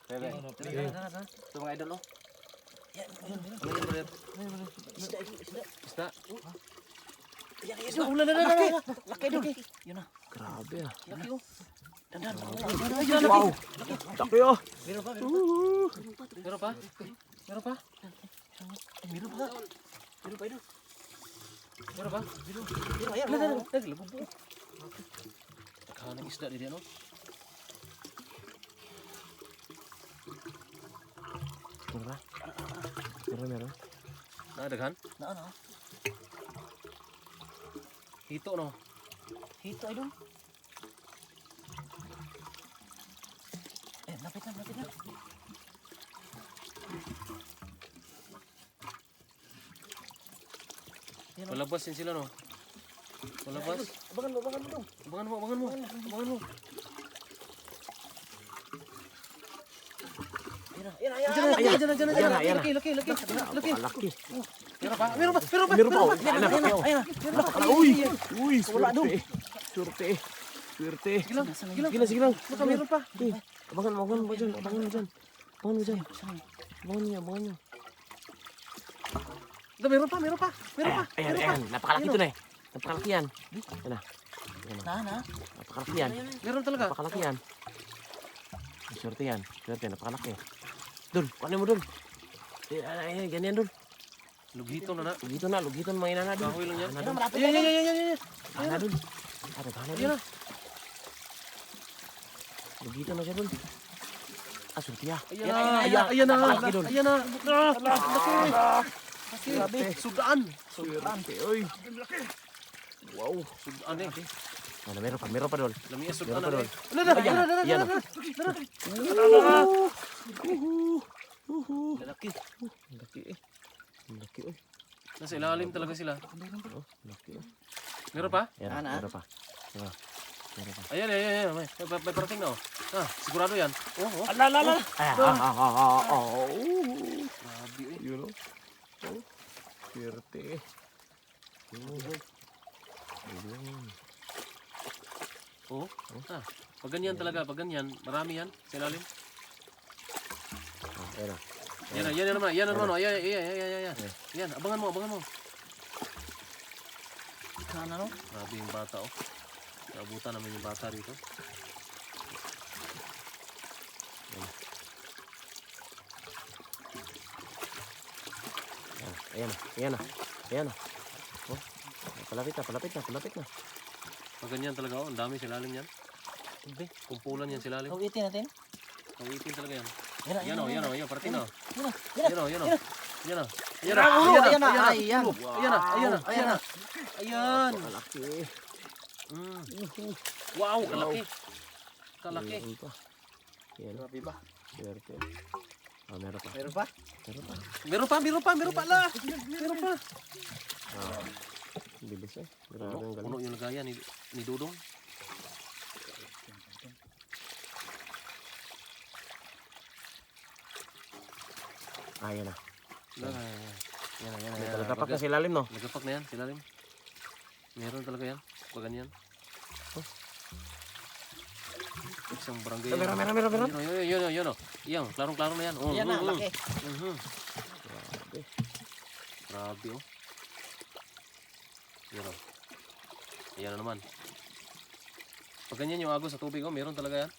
Bebe. Ito mga idol, oh. Yan, Ano yun, brother? isda, isda. Isda? Yan, isda. Laki. Laki doon. Yun na. Grabe ah. Laki oh. Dandan. Wow. Laki oh. Meron pa, Meron pa? Meron pa? Meron pa. Meron pa idol. Meron pa? Meron, ayan. Naglabubo. Nagkahan ng isda dito, no? Meron. Nakadaghan? Na ano? Hito, no? Hito idol. Lapit na. Malabas din sila, no? Malabas. Abangan mo dong. Abangan mo. Ayan. Laki. Laki. Meron pa. Uy, surte. Sige lang. Meron pa. Abangan mo dyan. Abangan nyo. Meron pa. Ayan. Napakalaki ito na eh. Napakalaki yan. Na. Napakalaki yan. Meron talaga. Napakalaki yan. Surte yan. Napakalaki. Dun, kuhanin mo dun. Ayan, ganyan dun. Lugito na. Lugiton mga inana dun. Kahoy lang yan. Ana dun. Yan. Ana dun. Ana Yan dun. na. Lugiton na siya dun. Surte ya. Ayan na. Napakalaki dun. Ayan na. Grabe. Sudaan. Surte, oy. Wow. Sudaan eh. Meron pa dun. Lami sudaan Meron pa na dun. eh. Ayan. Lalaki. Laki eh. Laki eh. Nasa ilalim talaga sila. Laki eh. Meron pa? Meron pa. Ayan. May parating na, oh. Sigurado yan. Oh. Ala. Grabe eh. You know? Swerte eh. Oh. Pag ganyan talaga, marami yan sa ilalim. Yan naman. Yan, abangan mo. Kana no? Grabe yung bata, oh. Naabutan naman yung bata rito. Ayan na. Oh, palapit na. Pag ganyan talaga, oh. Ang dami sa ilalim yan. Kumpulan yan sa ilalim. Kawitin natin. Kawitin talaga yan. Yan. Yan, parating na. Yan. Yan na. Ayan. Kalaki. Wow, kalaki. Yan. Grabe ba? Swerte. Meron pa. Meron pa? Meron pa la. Meron pa. Bilis eh. Grabe ang galing. Puno yung lagayan ni Dudong. Yan na. Yan. Nagtapak na sa ilalim no? Nagapak na yan, silalim. Meron talaga yan. Pag ganyan. Isang barangay. Meron. Yun. Yan, klarong-klaro na yan. Yan na, laki. Grabe, oh. Yan, oh. Yan na naman. Pag ganyan yung agos sa tubig, oh, meron talaga yan.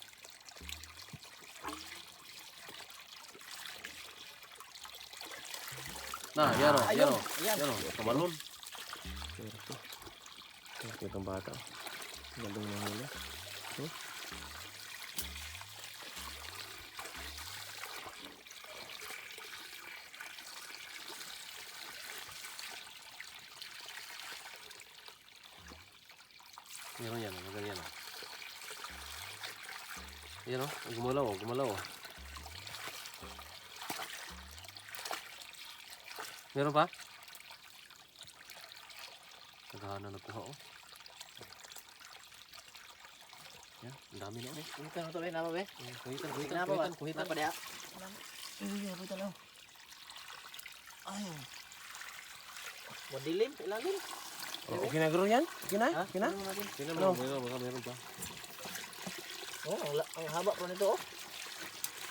Yan, oh. Kamalon. Swerte itong bata. Galing na hula. Meron yan, ganyan. Yan, oh. Gumalaw, oh. Meron pa? Naghahanap na kuha, oh. Yan, ang dami na, oh. Kuhitan mo to rin, apa be? Kuhitan. Apa dia? Kuhitan mo. Ay. Madilim, ilalim. Okay na garo yan? Okay na? Tingnan mo, baka meron pa. Oh, ang haba pa nito, oh.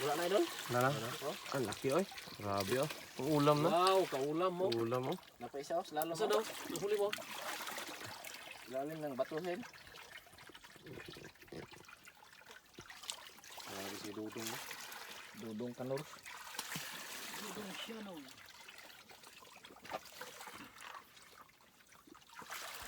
Wala na idol. Wala lang. Ang laki oy. Grabe oh. Ang ulam na. Wow, kaulam mo. Ulam oh. Napaisa oh, slalom. Asa daw? Huli mo. Lalim ng batuhin. Grabe si Dudong mo. Dudong kanor. Dudong siya no.